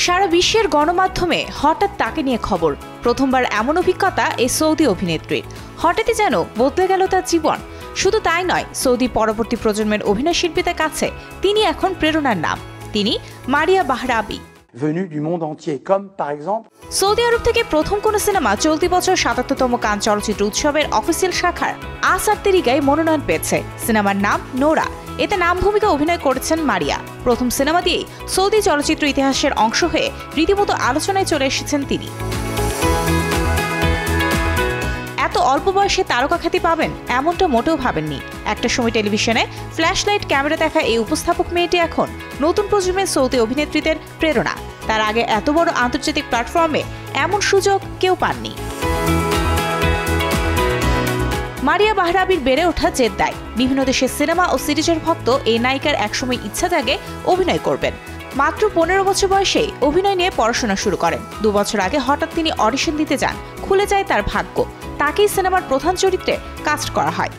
সারা বিশ্বের গণমাধ্যমে হঠাৎ তাকে নিয়ে খবর। প্রথমবার এমন অভিজ্ঞতা এই সৌদি অভিনেত্রীর। হঠাৎই যেন বদলে গেল তার জীবন। শুধু তাই নয়, সৌদি পরবর্তী প্রজন্মের অভিনয় শিল্পীদের কাছে তিনি এখন প্রেরণার নাম। তিনি মারিয়া বাহরাবি। সৌদি আরব থেকে প্রথম কোন সিনেমা চলতি বছর ৭৭তম কান চলচ্চিত্র উৎসবের অফিসিয়াল শাখার আসার্তেরিগায় মনোনয়ন পেয়েছে। সিনেমার নাম নোরা। এতে নাম ভূমিকা অভিনয় করেছেন মারিয়া। প্রথম সিনেমা দিয়েই সৌদি চলচ্চিত্র ইতিহাসের অংশ হয়ে রীতিমতো আলোচনায় চলে এসেছেন তিনি। এত অল্প বয়সে তারকা খ্যাতি পাবেন এমনটা মোটেও ভাবেননি। একটা সময় টেলিভিশনে ফ্ল্যাশলাইট ক্যামেরা দেখা এই উপস্থাপক মেয়েটি এখন নতুন প্রজন্মের সৌদি অভিনেত্রীদের প্রেরণা। তার আগে এত বড় আন্তর্জাতিক প্ল্যাটফর্মে এমন সুযোগ কেউ পাননি। মারিয়া বাহরাবির বেড়ে ওঠা জেদ্দায়। বিভিন্ন দেশের সিনেমা ও সিরিজের ভক্ত এই নায়িকার একসময় ইচ্ছা জাগে অভিনয় করবেন। মাত্র ১৫ বছর বয়সেই অভিনয় নিয়ে পড়াশোনা শুরু করেন। ২ বছর আগে হঠাৎ তিনি অডিশন দিতে যান। খুলে যায় তার ভাগ্য। তাকেই সিনেমার প্রধান চরিত্রে কাস্ট করা হয়।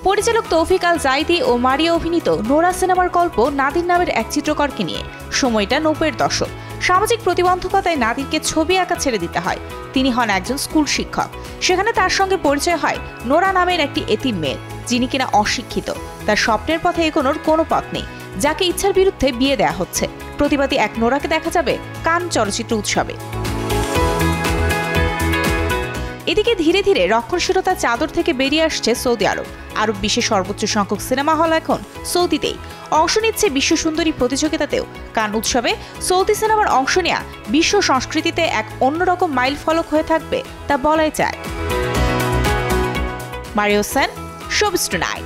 পরিচালক তৌফিক আল জাইদি ও মারিয়া অভিনীত নোরা সিনেমার গল্প নাদির নামের এক চিত্রকরকে নিয়ে। সময়টা ৯০-এর দশক। সামাজিক প্রতিবন্ধকতায় নাদিরকে ছবি আঁকা ছেড়ে দিতে হয়। তিনি হন একজন স্কুল শিক্ষক। সেখানে তার সঙ্গে পরিচয় হয় নোরা নামের একটি এতিম মেয়ে, যিনি কিনা অশিক্ষিত। তার স্বপ্নের পথে এগোনোর কোনো পথ নেই, যাকে ইচ্ছার বিরুদ্ধে বিয়ে দেয়া হচ্ছে। প্রতিবাদী এক নোরাকে দেখা যাবে কান চলচ্চিত্র উৎসবে। এদিকে ধীরে ধীরে রক্ষণশীলতার চাদর থেকে বেরিয়ে আসছে সৌদি আরব। আরব বিশ্বের সর্বোচ্চ সংখ্যক সিনেমা হল এখন সৌদিতেই। অংশ নিচ্ছে বিশ্ব সুন্দরী প্রতিযোগিতাতেও। কান উৎসবে সৌদি সিনেমার অংশ নেয়া বিশ্ব সংস্কৃতিতে এক অন্যরকম মাইল ফলক হয়ে থাকবে তা বলাই যায়। মারিয়া হোসেন, শোবিজ টুনাইট।